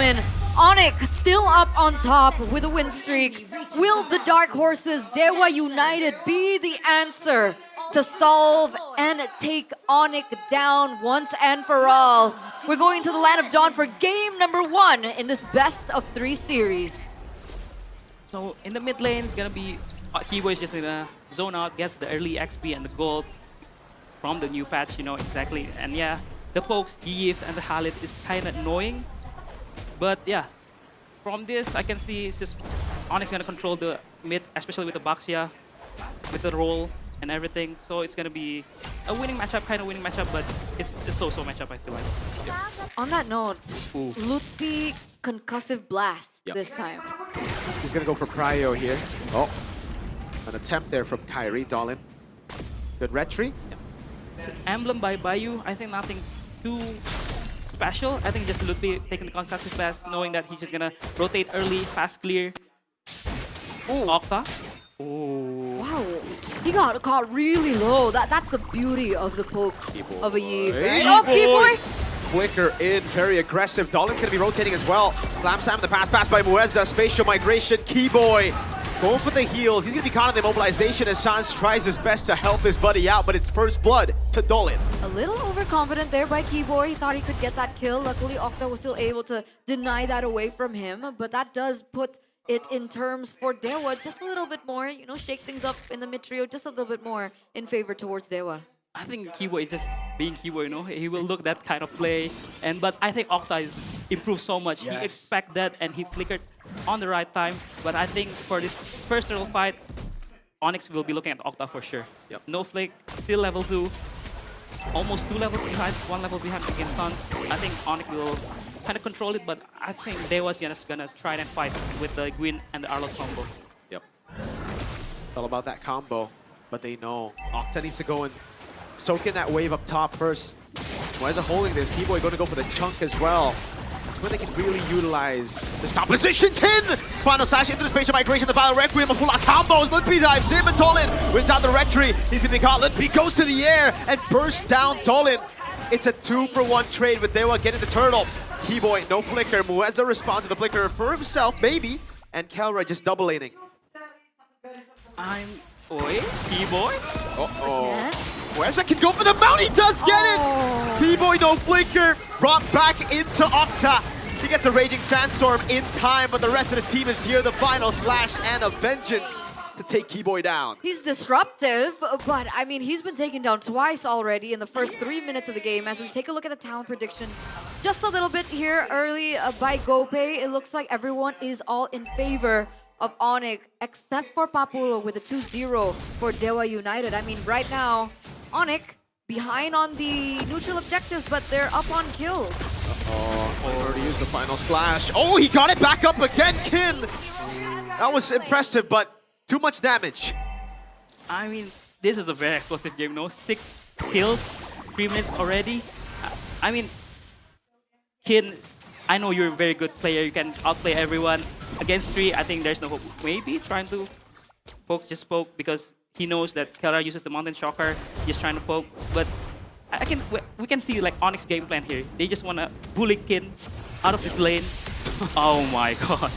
gentlemen, ONIC still up on top with a win streak. Will the Dark Horses DEWA United be the answer to solve and take ONIC down once and for all? We're going to the Land of Dawn for game number 1 in this best of 3 series. So in the mid lane, it's gonna be Kibo is just gonna zone out, gets the early XP and the gold from the new patch, you know exactly. And yeah, the pokes, Gift and the Halit is kind of annoying. But yeah, from this I can see it's just ONIC's gonna control the mid, especially with the Baxia, with the roll and everything. So it's gonna be a winning matchup, kind of winning matchup, but it's a so-so matchup, I feel like. Yeah. On that note, Lutfi concussive blast this time. He's gonna go for Prio here. Oh, an attempt there from Kyrie Dolan. Good retry. Yeah. Emblem by Bayou, I think nothing's too special. I think just Lutfi taking the concussive blast, knowing that he's just gonna rotate early, fast clear. Ooh. Octa. Oh. Wow, he got caught really low. That's the beauty of the poke of a Yi. Oh, Keyboy! Flicker in, very aggressive. Dolan's gonna be rotating as well. Slam Sam the pass by Muezza. Spatial migration. Keyboy going for the heals. He's gonna be caught in the immobilization as Sans tries his best to help his buddy out, but it's first blood to Dolan. A little overconfident there by Keyboy. He thought he could get that kill. Luckily, Octa was still able to deny that away from him, but that does put it in terms for DEWA just a little bit more, you know, shake things up in the mid trio just a little bit more in favor towards DEWA. I think Kibo is just being Kibo, you know. He will look that kind of play, but I think Octa is improved so much. He expect that and he flickered on the right time. But I think for this first turtle fight, ONIC will be looking at Octa for sure. Yep. No flick, still level 2, almost 2 levels behind, 1 level behind against stuns. I think ONIC will kind of control it, but I think DEWA's just gonna try and fight with the Gwyn and the Arlo combo. Yep. It's all about that combo, but they know Octa needs to go and soak in that wave up top first. Muezza holding this. Keyboy going to go for the chunk as well. That's where they can really utilize this composition. 10! Final slash into the spatial migration. The Vile Requiem, a full on combos. Lutpi dives in, but Dolan wins out the rectory. He's going to be caught. Lutpi goes to the air and bursts down Dolan. It's a 2-for-1 trade with DEWA getting the turtle. Keyboy, no flicker. Muezza responds to the flicker for himself, maybe. And Kelra just double laning. Oi, Keyboy? Uh-oh. Muezza can go for the mount, he does get it! Keyboy, no flicker, brought back into Octa. He gets a Raging Sandstorm in time, but the rest of the team is here. The final slash and a vengeance to take Keyboy down. He's disruptive, but I mean, he's been taken down twice already in the first 3 minutes of the game. As we take a look at the talent prediction, just a little bit here early by GoPay, it looks like everyone is all in favor of ONIC, except for Papulo with a 2-0 for DEWA United. I mean, right now, ONIC behind on the neutral objectives, but they're up on kills. Uh-oh, already used the final slash. Oh, he got it back up again, Kin! That was impressive, but too much damage. I mean, this is a very explosive game, no? 6 kills, 3 minutes already. I mean, Kin, I know you're a very good player. You can outplay everyone. Against 3, I think there's no hope. Maybe trying to just poke because he knows that Kelra uses the Mountain Shocker. Just trying to poke, but we can see like ONIC's game plan here. They just want to bully Kin out of his lane. Oh my god.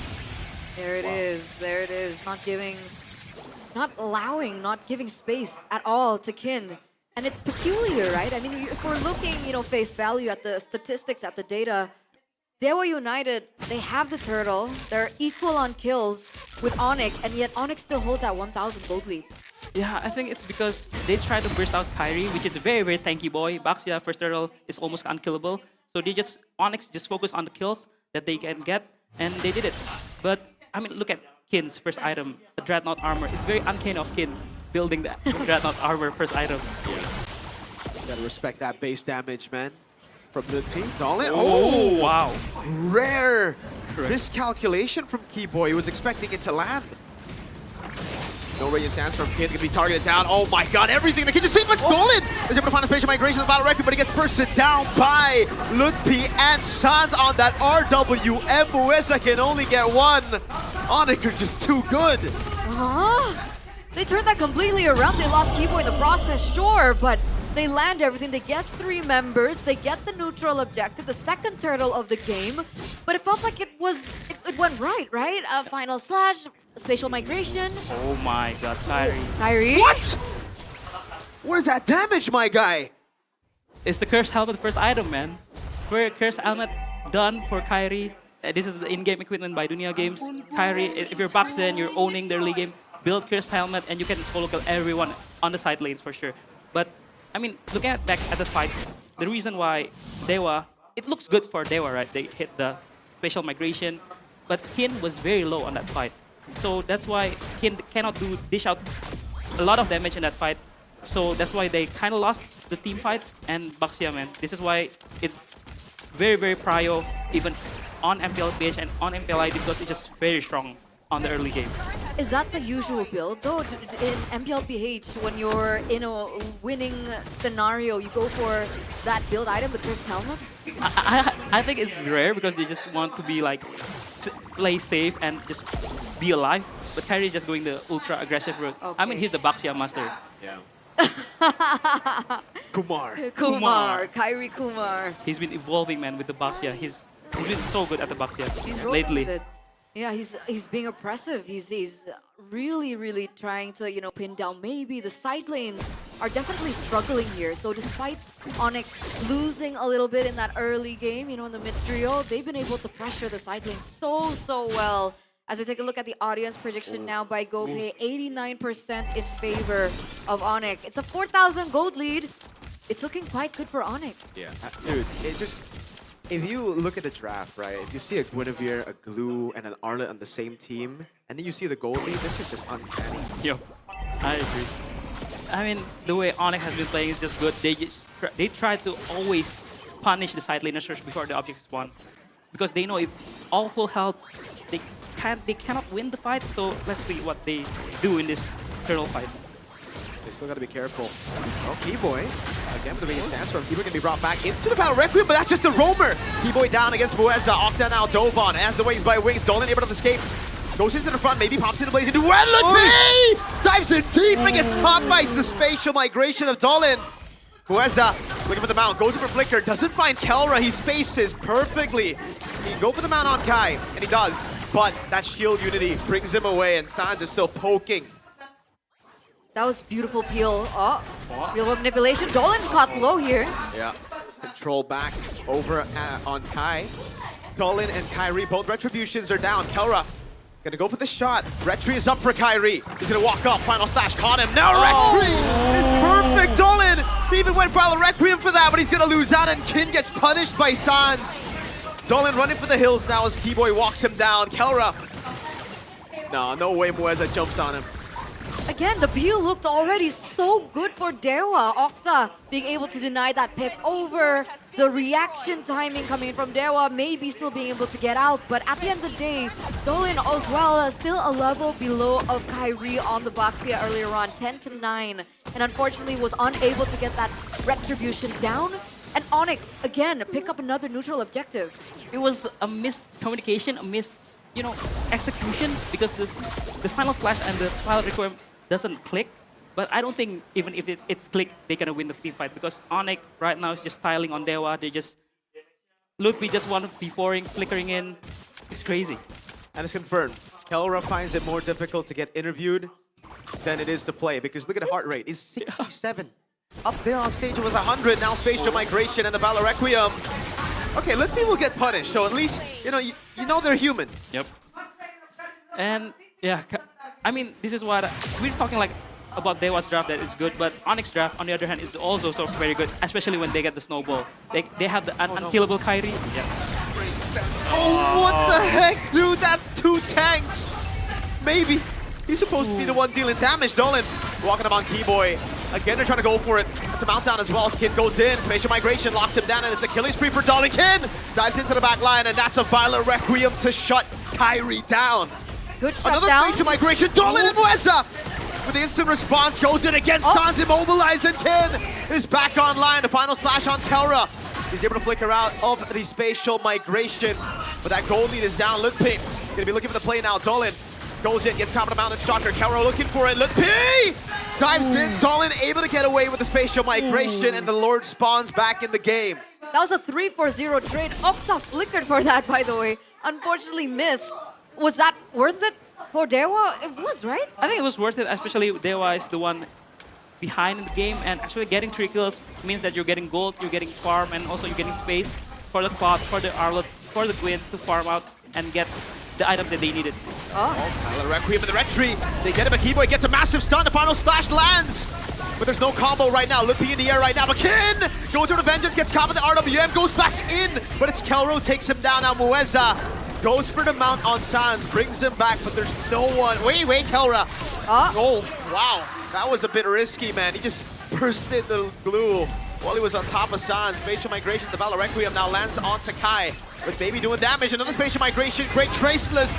There it is. There it is. Not giving space at all to Kin. And it's peculiar, right? I mean, if we're looking, you know, face value at the statistics, at the data, DEWA United, they have the turtle. They're equal on kills with ONIC, and yet ONIC still holds that 1,000 gold lead. Yeah, I think it's because they try to burst out Kyrie, which is a very, very tanky boy. Baxia, first turtle, is almost unkillable. So ONIC just focus on the kills that they can get, and they did it. But, I mean, look at Kin's first item, the Dreadnought armor. It's very uncanny of Kin building that Dreadnought armor first item. Gotta respect that base damage, man. From the team, Dolan. Oh, wow. Rare miscalculation from Keyboy. He was expecting it to land. No radiant sands from Kid, gonna be targeted down. Oh my god, everything the Kid just see, but Dolan is able to find a spatial migration of the Battle Requiem, but he gets bursted down by Lutpi and Sans on that RWM. Muezza can only get 1. ONIC are just too good. They turned that completely around. They lost Keyboy in the process, sure, but They land everything. They get 3 members. They get the neutral objective, the second turtle of the game. But it felt like it went right? Final slash, spatial migration. Oh my god, Kyrie. Kyrie. What? Where's that damage, my guy? It's the cursed helmet first item, man. For cursed helmet done for Kyrie. This is the in-game equipment by Dunia Games. Kyrie, if you're Baxen, you're owning the early game, build cursed helmet and you can solo kill everyone on the side lanes for sure. But I mean, looking back at the fight, the reason why DEWA, it looks good for DEWA, right? They hit the spatial migration, but Kin was very low on that fight. So that's why Kin cannot dish out a lot of damage in that fight. So that's why they kind of lost the team fight. And Baxia, man, this is why it's very, very prio, even on MPL PH and on MPL ID, because it's just very strong on the early game. Is that the usual build, though? In MPL PH, when you're in a winning scenario, you go for that build item, the cursed helmet? I think it's rare because they just want to be like, play safe and just be alive. But Kyrie is just going the ultra aggressive route. Okay. I mean, he's the Baxia master. Yeah. Kumar. Kumar, Kyrie Kumar. He's been evolving, man, with the Baxia. He's been so good at the Baxia He's rolling lately. with it. Yeah, he's being oppressive. He's really trying to, you know, pin down. Maybe the side lanes are definitely struggling here. So despite ONIC losing a little bit in that early game, you know, in the mid trio, they've been able to pressure the side lanes so well. As we take a look at the audience prediction now by GoPay, 89% in favor of ONIC. It's a 4,000 gold lead. It's looking quite good for ONIC. Yeah. Dude, it just... If you look at the draft, right, if you see a Guinevere, a Glue, and an Arlet on the same team, and then you see the gold lead, this is just uncanny. Yo, I agree. I mean, the way ONIC has been playing is just good. They try to always punish the side laners first before the objects spawn, because they know if all full health, they cannot win the fight. So let's see what they do in this turtle fight. They still gotta be careful. Oh, Keyboy, again with the biggest sandstorm. Keyboy can be brought back into the Battle Requiem, but that's just the roamer. Keyboy down against Bueza. Octa now dove on as the wings by wings. Dolan able to escape. Goes into the front, maybe pops into blaze into Wenlet B! Dives in deep and gets caught by the spatial migration of Dolan. Bueza looking for the mount, goes in for Flicker, doesn't find Kelra. He spaces perfectly. He can go for the mount on Kai, and he does. But that shield unity brings him away, and Sans is still poking. That was beautiful peel. Oh, real world manipulation. Dolan's caught low here. Yeah. Control back over on Kai. Dolan and Kyrie, both retributions are down. Kelra gonna go for the shot. Retri is up for Kyrie. He's gonna walk up. Final slash caught him. Now Retri is perfect. Dolan even went for the Requiem for that, but he's gonna lose out, and Kin gets punished by Sans. Dolan running for the hills now as Keyboy walks him down. Kelra. No way Mueza jumps on him. Again, the peel looked already so good for DEWA. Octa being able to deny that pick over. The reaction timing coming from DEWA, maybe still being able to get out. But at the end of the day, Dolan as well, still a level below of Kyrie on the box here earlier on, 10-9. And unfortunately was unable to get that retribution down. And ONIC, again, pick up another neutral objective. It was a miscommunication, execution, because the final slash and the final requiem doesn't click. But I don't think even if it's clicked, they're gonna win the team fight, because ONIC right now is just styling on DEWA. They just Ludwig just want B4ing, flickering in. It's crazy. And it's confirmed. Kelra finds it more difficult to get interviewed than it is to play, because look at the heart rate. It's 67. Up there on stage it was 100. Now spatial migration and the Valor Requiem. Okay, Litby will get punished, so at least you know they're human. Yep. And yeah, I mean, this is what we're talking like about DEWA's draft that is good, but ONIC's draft on the other hand is also so very good, especially when they get the snowball. They have the unkillable Kyrie. Yeah. Oh, what the heck, dude? That's 2 tanks. Maybe he's supposed to be the one dealing damage. Dolan walking up on Keyboy. Again, they're trying to go for it. It's a mount down as well as Kin goes in. Spatial migration locks him down, and it's a killing spree for Dolan. Kin dives into the back line, and that's a Violet Requiem to shut Kyrie down. Good shutdown. Another spatial migration. Dolan and Mueza with the instant response goes in against Sans, immobilized, and Kin is back online. The final slash on Kelra. He's able to flicker out of the spatial migration, but that gold lead is down. Litpin gonna be looking for the play now. Dolan goes in, gets caught on the mountain stalker. Kelra looking for it. Litpi dives in. Dolan able to get away with the spatial migration, and the Lord spawns back in the game. That was a 3-4-0 trade. Octa flickered for that, by the way. Unfortunately missed. Was that worth it for DEWA? It was, right? I think it was worth it, especially DEWA is the one behind in the game, and actually getting 3 kills means that you're getting gold, you're getting farm, and also you're getting space for the pot, for the Arlot, for the Gwyn to farm out and get the items that they needed. Oh, Requiem in the red tree. They get him, but Keyboy gets a massive stun. The final slash lands. But there's no combo right now. Lippy in the air right now. But Kin goes to the Vengeance, gets caught with the RWM, goes back in. But it's Kelro takes him down. Now Mueza goes for the mount on Sans, brings him back, but there's no one. Wait, Kelra. Oh, wow. That was a bit risky, man. He just bursted the glue while he was on top of Sans. Spatial migration, the Valor Requiem now lands on Sakai. With Baby doing damage, another spatial migration, great traceless.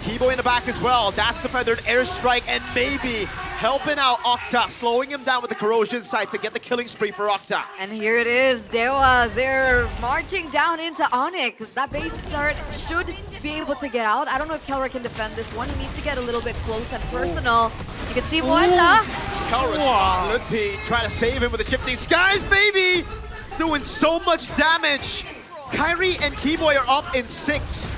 Keyboy in the back as well. That's the feathered airstrike, and maybe helping out Octa, slowing him down with the corrosion sight to get the killing spree for Octa. And here it is, DEWA. They're marching down into ONIC. That base start should be able to get out. I don't know if Kelra can defend this one. He needs to get a little bit close and personal. You can see Mueza. Kelra, Lippy trying to save him with the shifting skies, baby! Doing so much damage. Kyrie and Keyboy are up in 6.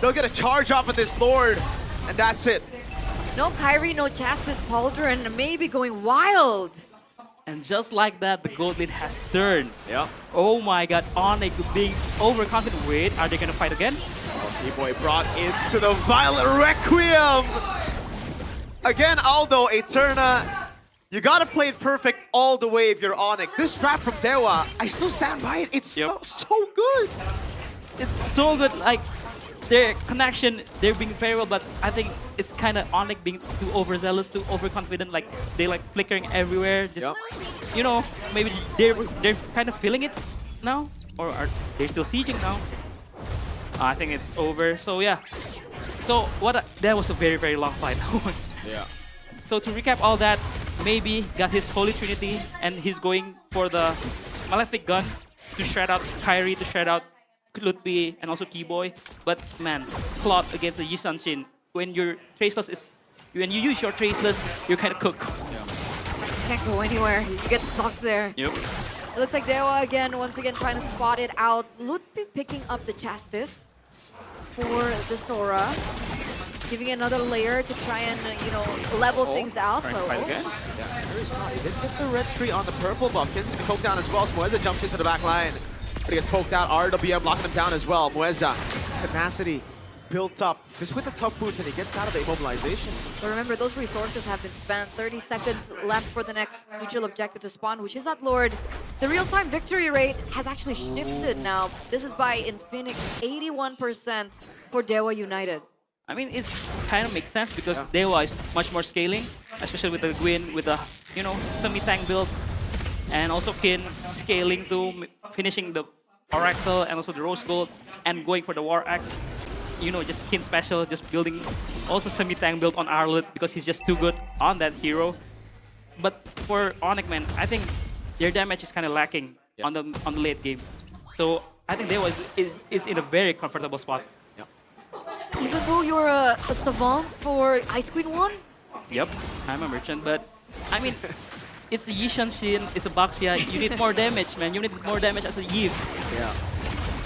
They'll get a charge off of this Lord, and that's it. No Kyrie, no Chastis, Pauldron, maybe going wild. And just like that, the gold lead has turned. Yeah. Oh my god, ONIC being overconfident. Wait, are they gonna fight again? Keyboy brought into the Violet Requiem. Again, Aldo, Eterna, you gotta play it perfect all the way if you're ONIC. This trap from DEWA, I still stand by it. It's so good. It's so good, like, their connection, they're being very well, but I think it's kind of ONIC being too overzealous, too overconfident, like, they like flickering everywhere. Just, you know, maybe they're kind of feeling it now, or are they still sieging now? I think it's over, so yeah. So, that was a very, very long fight. Yeah. So to recap all that, maybe got his Holy Trinity, and he's going for the Malefic Gun to shred out Kyrie, to shred out Lutpi, and also Keyboy. But man, Claude against the Yi Sun-Shin, when your traceless is, when you use your traceless, you're kind of cooked. Can't go anywhere. You get stuck there. Yep. It looks like DEWA again, once again, trying to spot it out. Lutpi picking up the Chastis for the Sora. Giving it another layer to try and, you know, level things out. Trying to fight again. Yeah, he did get the red tree on the purple buff. Kin's gonna be poked down as well. Mueza jumps into the back line. But he gets poked out. RWM locking him down as well. Mueza, tenacity built up. Just with the tough boots, and he gets out of the immobilization. But remember, those resources have been spent. 30 seconds left for the next neutral objective to spawn, which is that Lord. The real-time victory rate has actually shifted now. This is by Infinix, 81% for DEWA United. I mean, it kind of makes sense because DEWA is much more scaling, especially with the Gwyn, with the, you know, semi-tank build. And also Kin scaling to finishing the Oracle and also the Rose Gold and going for the War Axe. You know, just Kin special, just building also semi-tank build on Arlet because he's just too good on that hero. But for ONIC, man, I think their damage is kind of lacking on the late game. So I think DEWA is in a very comfortable spot. Even though you're a savant for Ice Queen 1? Yep, I'm a merchant, but I mean, it's a Yi Sun-Shin, it's a Baxia. You need more damage, man. You need more damage as a Yi. Yeah.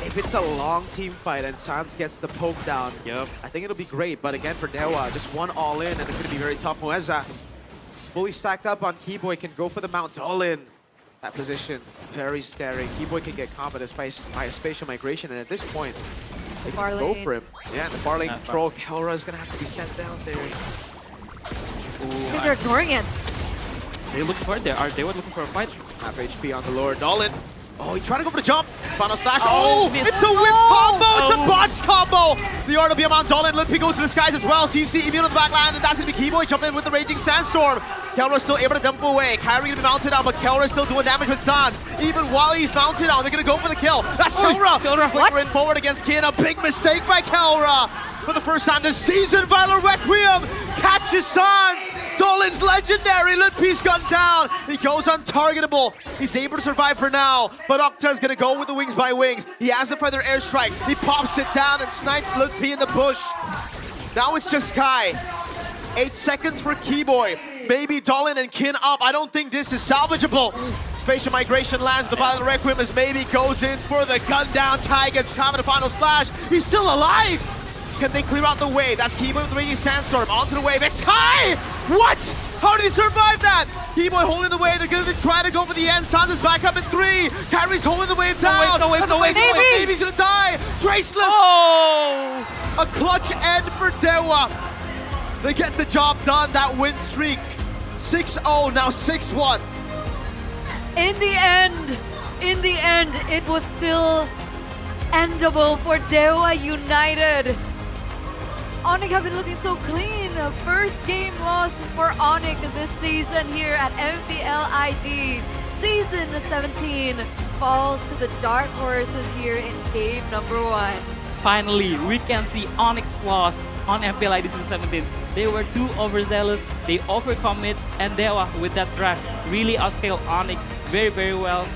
If it's a long team fight and Sans gets the poke down, I think it'll be great. But again, for DEWA, just one all-in, and it's going to be very tough. Mueza, fully stacked up on Keyboy, can go for the Mount all-in. That position, very scary. Keyboy can get caught by a spatial migration, and at this point, they can go for him. Yeah, the far lane control. Kelra is going to have to be sent down there. Ooh, they're ignoring it. They looking for it. They were looking for a fight. Half HP on the Lord. Dolan. Oh, he's trying to go for the jump. Final slash. Oh, it's a whip combo. It's a botch combo. The RWM on Dolan. Lippy goes to the skies as well. CC immune on the back line, and that's going to be Keyboy jumping in with the Raging Sandstorm. Kelra still able to dump away. Kyrie going to be mounted out, but Kelra still doing damage with Sans. Even while he's mounted out, they're going to go for the kill. That's Kelra. Flickering forward against Kin. A big mistake by Kelra. For the first time this season, Violet Requiem catches Sans. Dolan's legendary. Lippy's gunned down. He goes untargetable. He's able to survive for now, but Octa's going to go with the wings by wings. He has the feather airstrike. He pops it down and snipes Lippy in the bush. Now it's just Sky. 8 seconds for Keyboy. Maybe Dolan and Kin up. I don't think this is salvageable. Spatial Migration lands. The Violent Requiem as maybe goes in for the gun down. Kai gets caught in the final slash. He's still alive. Can they clear out the wave? That's Keyboy with the Raging Sandstorm. Onto the wave. It's Kai! What? How did he survive that? Keyboy holding the wave. They're going to try to go for the end. Sans is back up in 3. Kyrie's holding the wave down. No wave. Maybe he's going to die. Traceless. Oh! A clutch end for DEWA. They get the job done. That win streak. 6-0, now 6-1. In the end, it was still endable for DEWA United. ONIC have been looking so clean. First game loss for ONIC this season here at MPL ID. Season 17 falls to the dark horses here in game number 1. Finally, we can see ONIC's flaws on MPL ID Season 17. They were too overzealous, they overcommit, and DEWA with that draft really outscaled ONIC very, very well.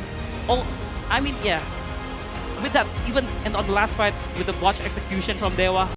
Oh, I mean, yeah. With that, even and on the last fight, with the botch execution from DEWA,